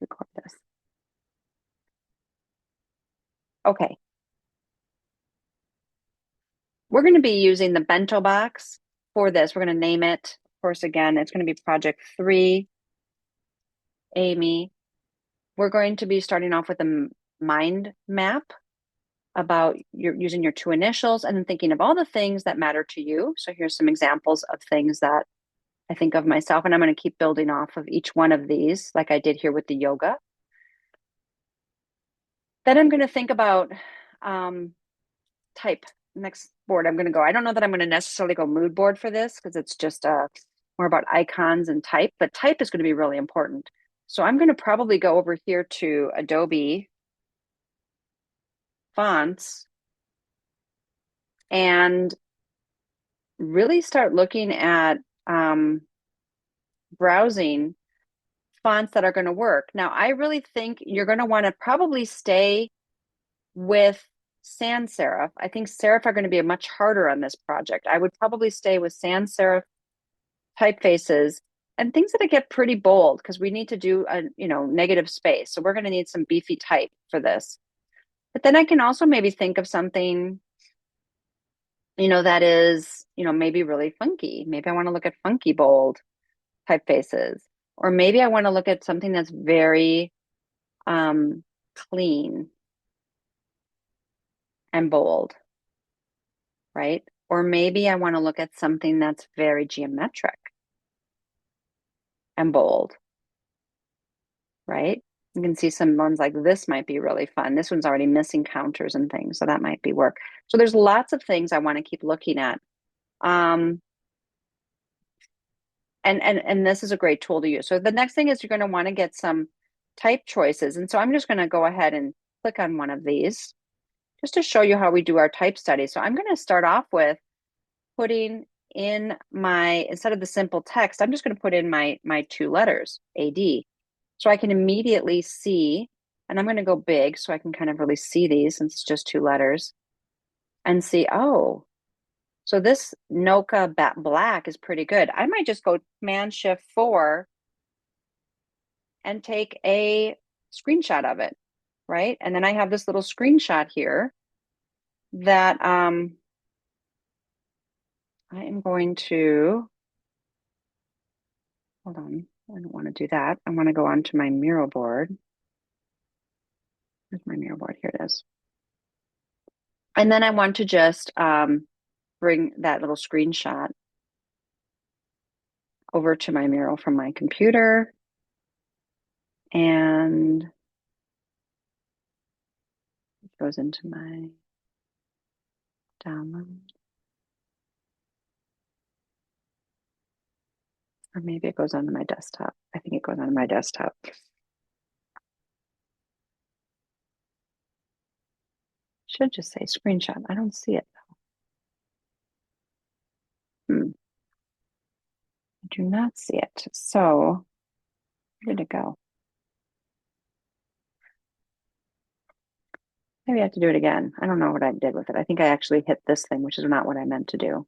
record this. Okay. We're going to be using the bento box for this. We're going to name it, of course, again, it's going to be project 3, Amy. We're going to be starting off with a mind map about using your 2 initials and then thinking of all the things that matter to you. So here's some examples of things that I think of myself, and I'm going to keep building off of each one of these, like I did here with the yoga. Then I'm going to think about type. Next board I'm going to go. I don't know that I'm going to necessarily go mood board for this because it's just more about icons and type, but type is going to be really important. So I'm going to probably go over here to Adobe fonts and really start looking at browsing fonts that are going to work. Now, I really think you're going to want to probably stay with sans serif. I think serif are going to be much harder on this project. I would probably stay with sans serif typefaces and things that get pretty bold because we need to do a negative space. So we're going to need some beefy type for this. But then I can also maybe think of something that is maybe really funky. Maybe I want to look at funky bold typefaces, or maybe I want to look at something that's very clean and bold, right? Or maybe I want to look at something that's very geometric and bold, right? You can see some ones like this might be really fun. This one's already missing counters and things, so that might be work. So there's lots of things I want to keep looking at. And this is a great tool to use. So the next thing is you're going to want to get some type choices. And so I'm just going to go ahead and click on one of these just to show you how we do our type study. So I'm going to start off with putting in instead of the simple text, I'm just going to put in my 2 letters, AD. So I can immediately see, and I'm going to go big so I can kind of really see these since it's just 2 letters and see, oh, so this Noka black is pretty good. I might just go Command Shift 4 and take a screenshot of it, right? And then I have this little screenshot here that I am going to, hold on, I don't want to do that. I want to go on to my Mural board. Here's my Mural board, here it is. And then I want to just bring that little screenshot over to my Mural from my computer. And it goes into my download. Or maybe it goes onto my desktop. I think it goes onto my desktop. Should just say screenshot. I don't see it though. I do not see it. So where did it go? Maybe I have to do it again. I don't know what I did with it. I think I actually hit this thing, which is not what I meant to do.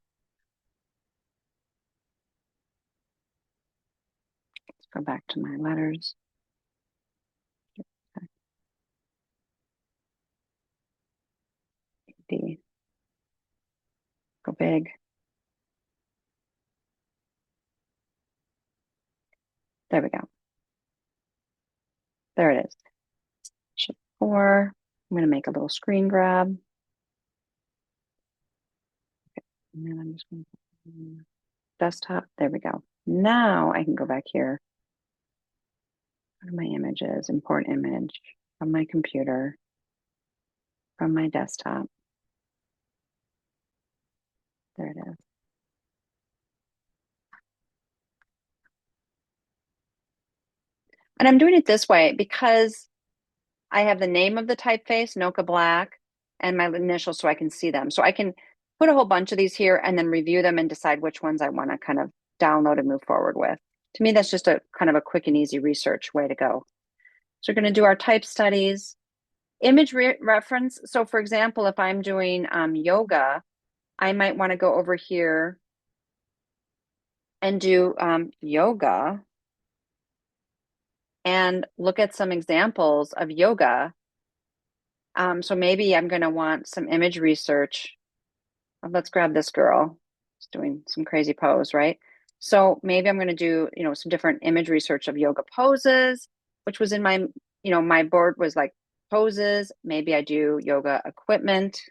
Let's go back to my letters. D. Go big. There we go. There it is. Shift 4. I'm going to make a little screen grab. Okay. And then I'm just going to desktop. There we go. Now I can go back here. Go to my images, import image from my computer, from my desktop. There it is. And I'm doing it this way because I have the name of the typeface, Noka Black, and my initials so I can see them. So I can put a whole bunch of these here and then review them and decide which ones I want to kind of download and move forward with. To me, that's just a kind of a quick and easy research way to go. So we're going to do our type studies. Image reference. So for example, if I'm doing yoga, I might want to go over here and do yoga and look at some examples of yoga. So maybe I'm going to want some image research. Let's grab this girl. She's doing some crazy pose, right? So maybe I'm going to do, some different image research of yoga poses, which was in my, my board was like poses. Maybe I do yoga equipment,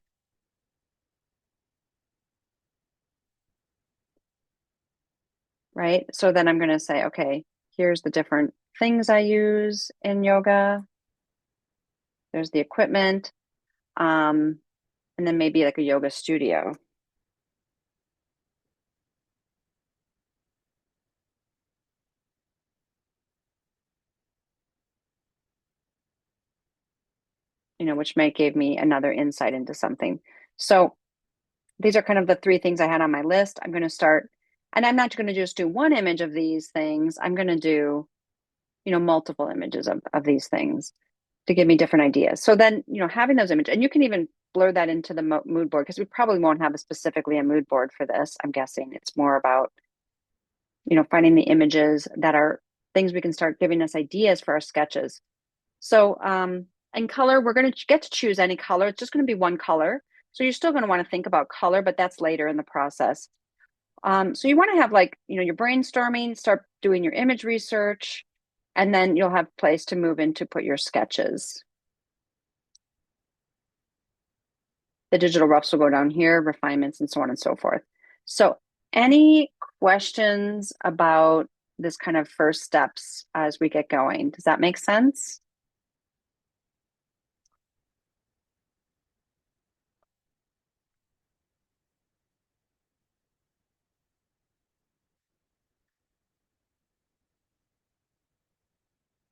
right? So then I'm going to say, okay, here's the different things I use in yoga. There's the equipment. Um, and then maybe like a yoga studio. Which may give me another insight into something. So these are kind of the three things I had on my list. I'm going to start, and I'm not going to just do one image of these things. I'm going to do, multiple images of these things to give me different ideas. So then, having those images, and you can even blur that into the mood board because we probably won't have specifically a mood board for this. I'm guessing it's more about, finding the images that are things we can start giving us ideas for our sketches. So, in color, we're going to get to choose any color. It's just going to be one color. So you're still going to want to think about color, but that's later in the process. So you want to have like, your brainstorming, start doing your image research, and then you'll have place to move in to put your sketches. The digital roughs will go down here, refinements, and so on and so forth. So any questions about this kind of first steps as we get going? Does that make sense?